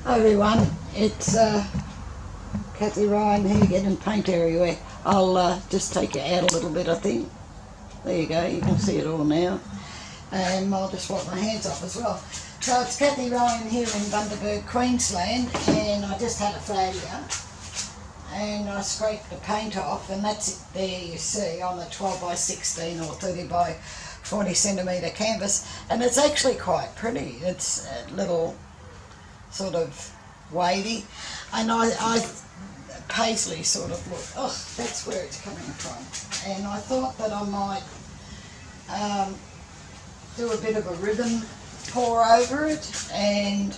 Hi everyone, it's Kathie Ryan here getting paint everywhere. I'll just take it out a little bit, I think. There you go, you can see it all now. And I'll just wipe my hands off as well. So it's Kathie Ryan here in Bundaberg, Queensland, and I just had a failure. And I scraped the paint off, and that's it there you see on the 12 by 16 or 30 by 40 centimetre canvas. And it's actually quite pretty. It's a little sort of wavy, and I paisley sort of look. Oh, that's where it's coming from. And I thought that I might do a bit of a ribbon pour over it and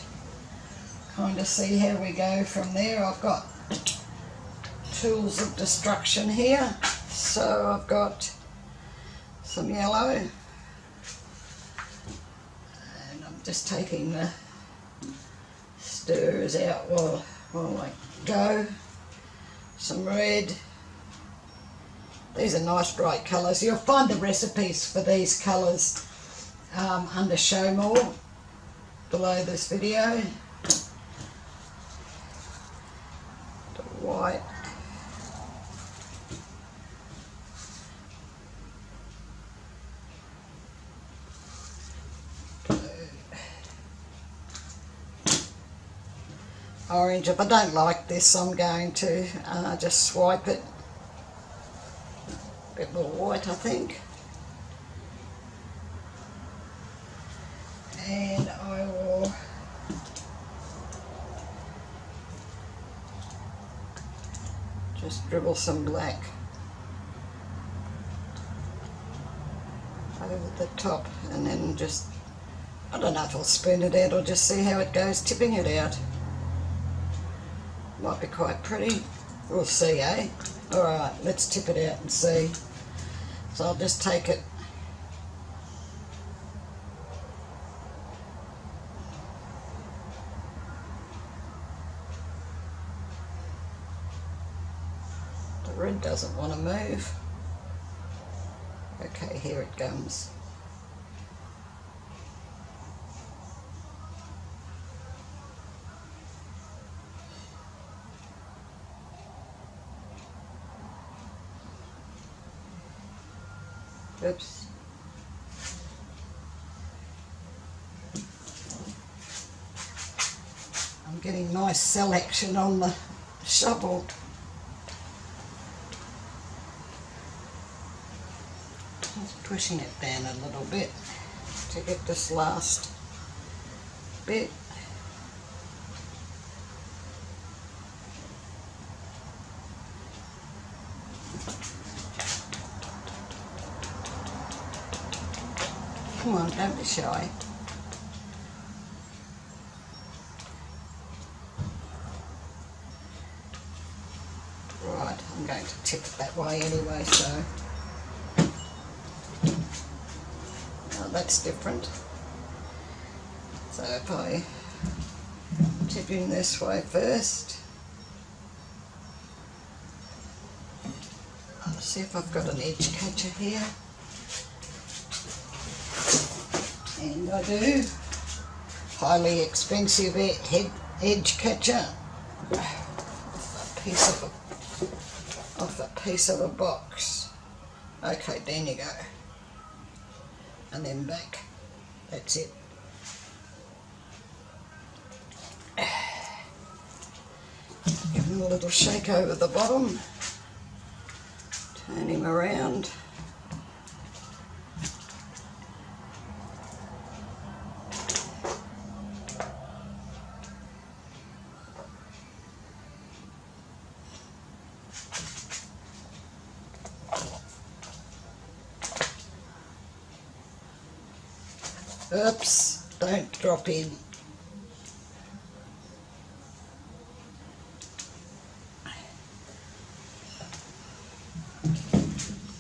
kind of see how we go from there. I've got tools of destruction here, so I've got some yellow, and I'm just taking the stirrers out while I go. Some red. These are nice bright colours. You'll find the recipes for these colours under Show More below this video. The white. Orange. If I don't like this, I'm going to just swipe it. A bit more white, I think. And I will just dribble some black over the top, and then just, I don't know if I'll spoon it out or just see how it goes, tipping it out. Might be quite pretty. We'll see, eh? Alright, let's tip it out and see. So I'll just take it. The red doesn't want to move. Okay, here it comes. Oops. I'm getting nice cell action on the shovel. Just pushing it down a little bit to get this last bit. Come on, don't be shy. Right, I'm going to tip it that way anyway, so. Oh, that's different. So if I tip in this way first. I'll see if I've got an edge catcher here. And I do. Highly expensive edge catcher. Off a piece of a box. Okay, down you go. And then back. That's it. Give him a little shake over the bottom. Turn him around. Oops, don't drop in.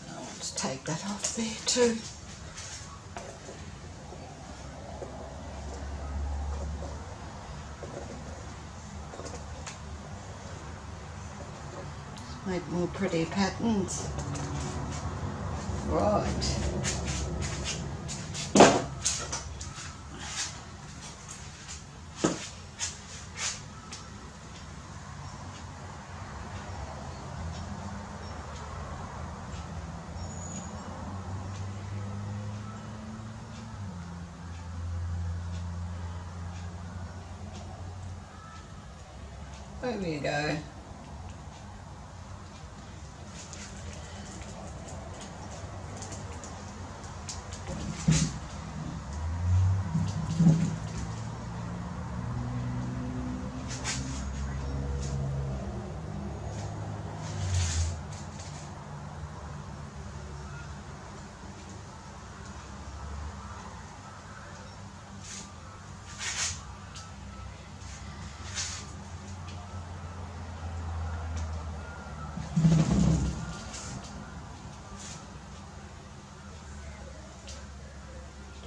Let's take that off there too. Make more pretty patterns. Right. There you go.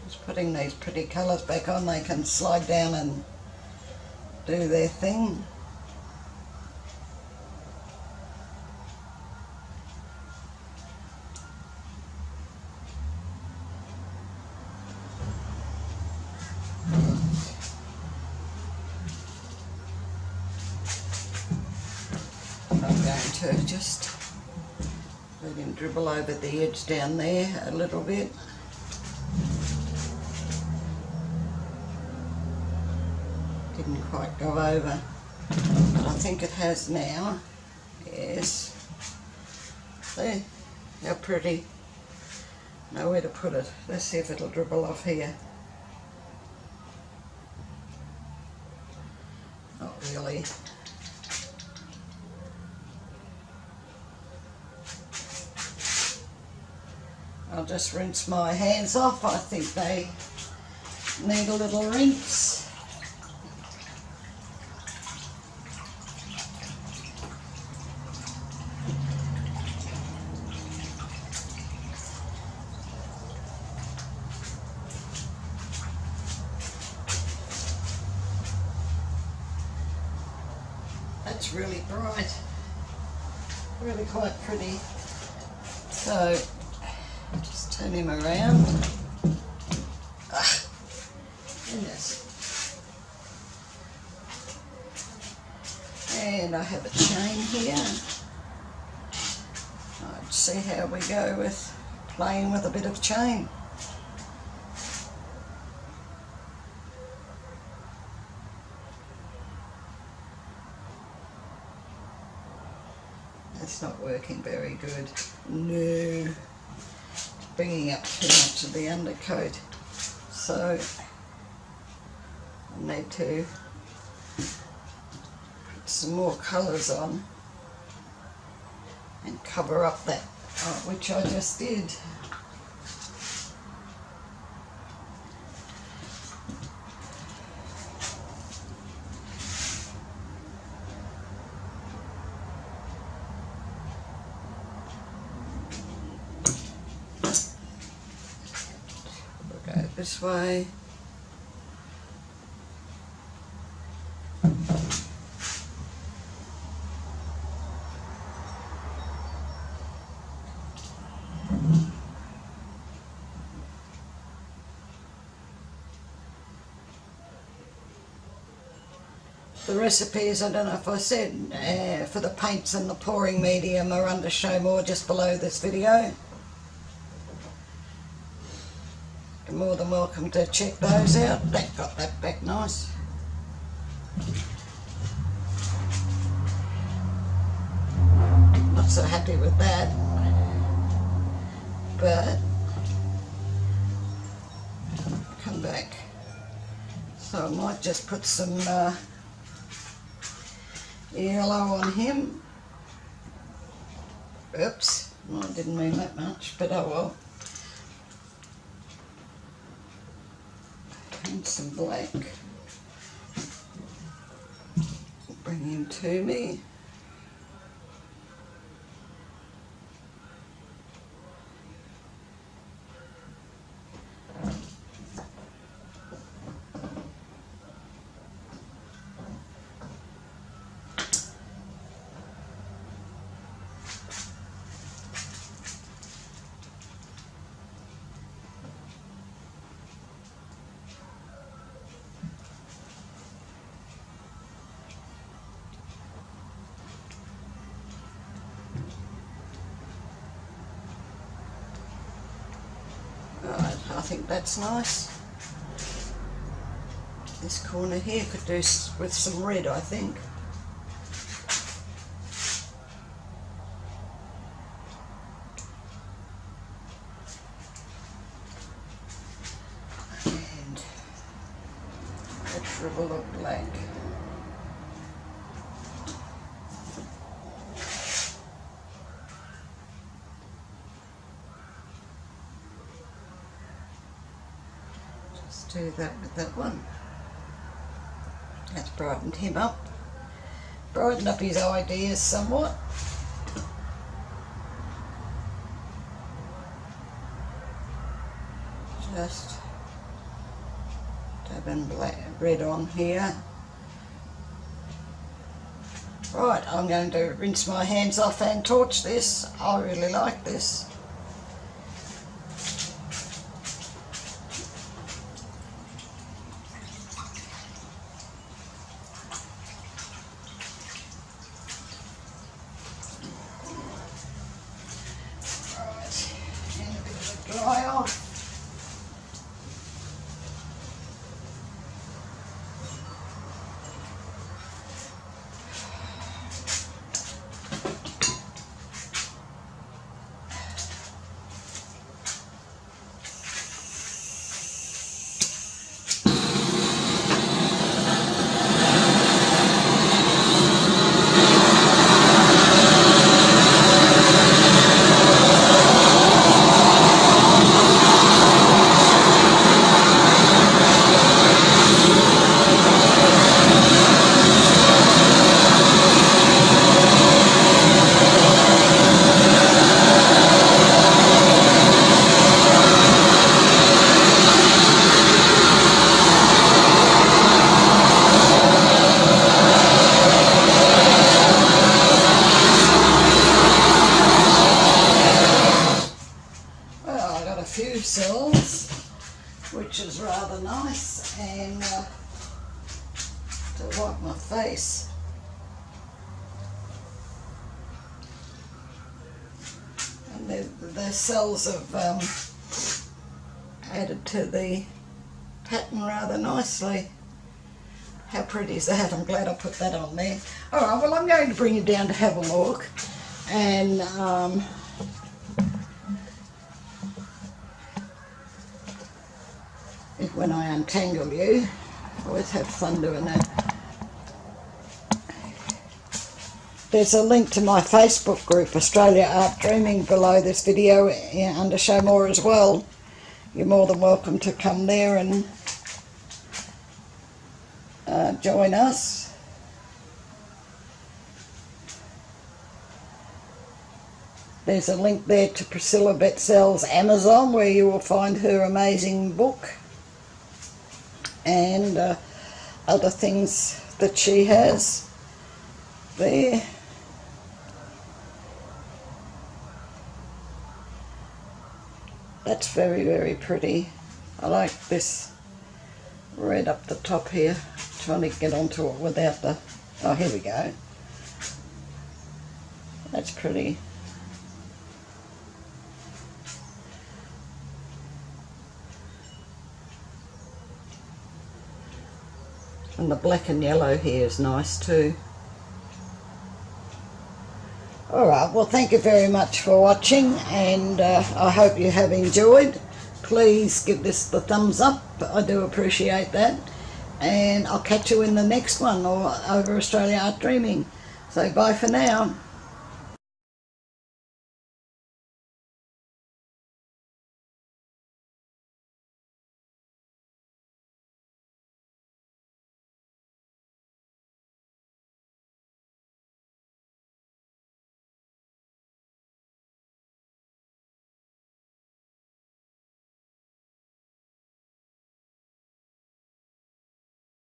Just putting these pretty colours back on, they can slide down and do their thing. I'm going to just let him dribble over the edge down there a little bit. Didn't quite go over, but I think it has now. Yes. There, how pretty. Nowhere to put it. Let's see if it'll dribble off here. Not really. I'll just rinse my hands off. I think they need a little rinse. That's really bright, really quite pretty. So just turn him around. Goodness. And I have a chain here. I'd see how we go with playing with a bit of chain. It's not working very good. No. Bringing up too much of the undercoat. So I need to put some more colours on and cover up that, which I just did. This way. The recipes, I don't know if I said, for the paints and the pouring medium are under Show More just below this video. You're more than welcome to check those out. That got that back nice. Not so happy with that, but come back. So I might just put some yellow on him. Oops, well, I didn't mean that much, but oh well. And some black. Bring him to me. Right, I think that's nice. This corner here could do with some red, I think. dribble of black. Just do that with that one. That's brightened him up. Brightened up his ideas somewhat. Just dabbing black red on here. Right, I'm going to rinse my hands off and torch this. I really like this. Right, and a bit of a dry off. Few cells, which is rather nice, and to wipe my face. And the cells have added to the pattern rather nicely. How pretty is that? I'm glad I put that on there. Alright, well, I'm going to bring you down to have a look, and when I untangle you. I always have fun doing that. There's a link to my Facebook group, Australia Art Dreaming, below this video under Show More as well. You're more than welcome to come there and join us. There's a link there to Priscilla Betzel's Amazon, where you will find her amazing book and other things that she has there. That's very, very pretty. I like this red up the top here. Trying to get onto it without the... Oh, here we go. That's pretty. And the black and yellow here is nice too. Alright, well, thank you very much for watching, and I hope you have enjoyed. Please give this the thumbs up. I do appreciate that. And I'll catch you in the next one, or over Australia Art Dreaming. So bye for now.